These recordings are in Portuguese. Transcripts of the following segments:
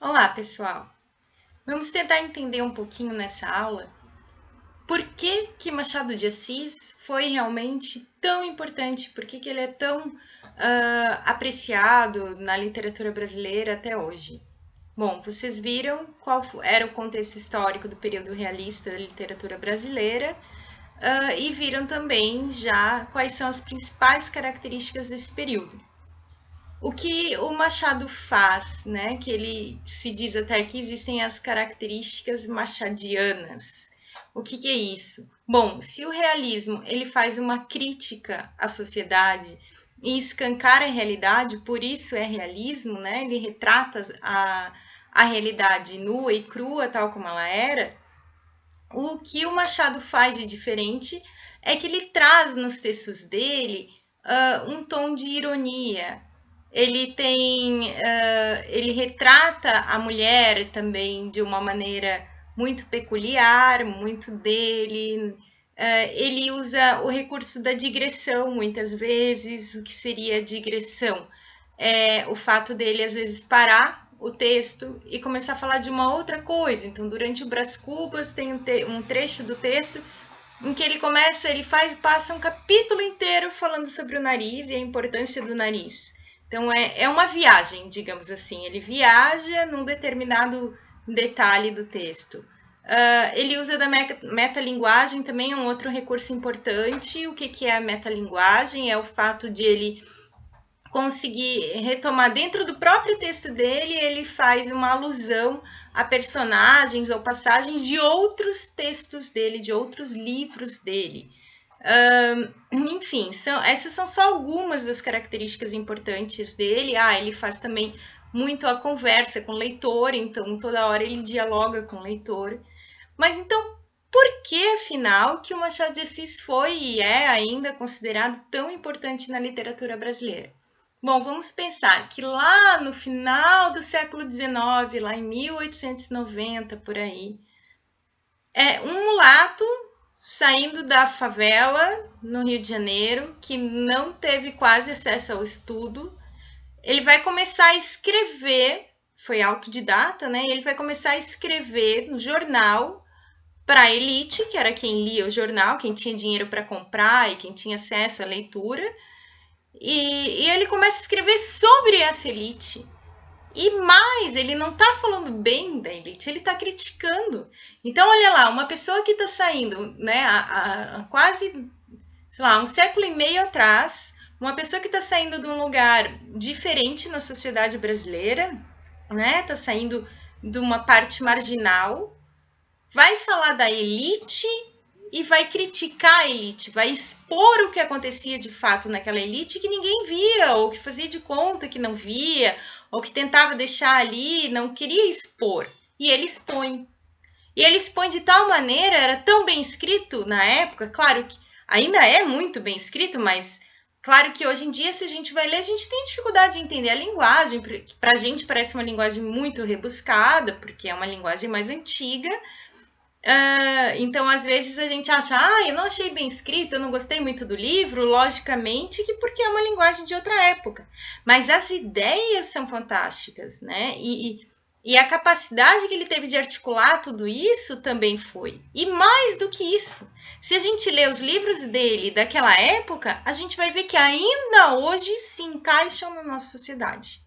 Olá, pessoal! Vamos tentar entender um pouquinho nessa aula por que Machado de Assis foi realmente tão importante, por que ele é tão apreciado na literatura brasileira até hoje. Bom, vocês viram qual era o contexto histórico do período realista da literatura brasileira e viram também já quais são as principais características desse período. O que o Machado faz, né? Que ele se diz até que existem as características machadianas. O que é isso? Bom, se o realismo ele faz uma crítica à sociedade e escancara a realidade, por isso é realismo, né? Ele retrata a realidade nua e crua, tal como ela era. O que o Machado faz de diferente é que ele traz nos textos dele um tom de ironia, ele retrata a mulher também de uma maneira muito peculiar, muito dele. Ele usa o recurso da digressão muitas vezes. O que seria digressão? É o fato dele às vezes parar o texto e começar a falar de uma outra coisa. Então, durante o Brás Cubas tem um trecho do texto em que ele passa um capítulo inteiro falando sobre o nariz e a importância do nariz. Então é uma viagem, digamos assim. Ele viaja num determinado detalhe do texto. Ele usa da metalinguagem também, é um outro recurso importante. O que é a metalinguagem? É o fato de ele conseguir retomar dentro do próprio texto dele, ele faz uma alusão a personagens ou passagens de outros textos dele, de outros livros dele. Enfim, essas são só algumas das características importantes dele. Ele faz também muito a conversa com o leitor, então toda hora ele dialoga com o leitor. Mas então, por que, afinal, que o Machado de Assis foi e é ainda considerado tão importante na literatura brasileira? Bom, vamos pensar que lá no final do século XIX, lá em 1890, por aí, um mulato saindo da favela no Rio de Janeiro, que não teve quase acesso ao estudo, ele vai começar a escrever, foi autodidata, né? Ele vai começar a escrever no jornal para a elite, que era quem lia o jornal, quem tinha dinheiro para comprar e quem tinha acesso à leitura. E ele começa a escrever sobre essa elite. E mais, ele não está falando bem da elite, ele está criticando. Então, olha lá, uma pessoa que está saindo, né, há quase, sei lá, um século e meio atrás, uma pessoa que está saindo de um lugar diferente na sociedade brasileira, né, está saindo de uma parte marginal, vai falar da elite e vai criticar a elite, vai expor o que acontecia de fato naquela elite que ninguém via, ou que fazia de conta que não via, ou que tentava deixar ali, não queria expor. E ele expõe. E ele expõe de tal maneira, era tão bem escrito na época, claro que ainda é muito bem escrito, mas claro que hoje em dia, se a gente vai ler, a gente tem dificuldade de entender a linguagem. Para a gente parece uma linguagem muito rebuscada, porque é uma linguagem mais antiga. Então, às vezes, a gente acha, eu não achei bem escrito, eu não gostei muito do livro, logicamente que porque é uma linguagem de outra época. Mas as ideias são fantásticas, né? E a capacidade que ele teve de articular tudo isso também foi. E mais do que isso, se a gente lê os livros dele daquela época, a gente vai ver que ainda hoje se encaixam na nossa sociedade.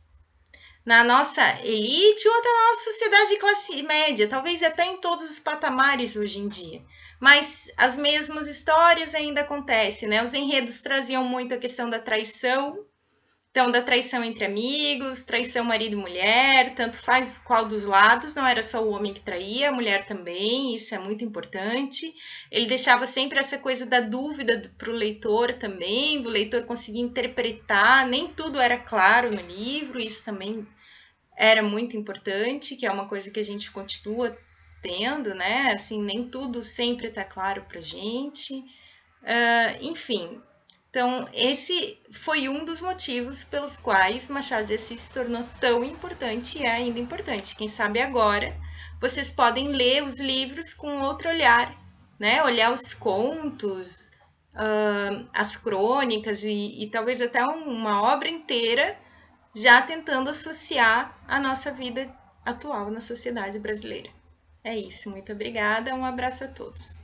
Na nossa elite ou até na nossa sociedade de classe média, talvez até em todos os patamares hoje em dia. Mas as mesmas histórias ainda acontecem, né? Os enredos traziam muito a questão da traição, então da traição entre amigos, traição marido e mulher, tanto faz qual dos lados, não era só o homem que traía, a mulher também, isso é muito importante. Ele deixava sempre essa coisa da dúvida para o leitor também, do leitor conseguir interpretar, nem tudo era claro no livro, isso também era muito importante, que é uma coisa que a gente continua tendo, né? Assim, nem tudo sempre está claro para gente. Enfim, então esse foi um dos motivos pelos quais Machado de Assis se tornou tão importante e é ainda importante. Quem sabe agora vocês podem ler os livros com outro olhar, né? Olhar os contos, as crônicas e talvez até uma obra inteira já tentando associar a nossa vida atual na sociedade brasileira. É isso, muito obrigada, um abraço a todos.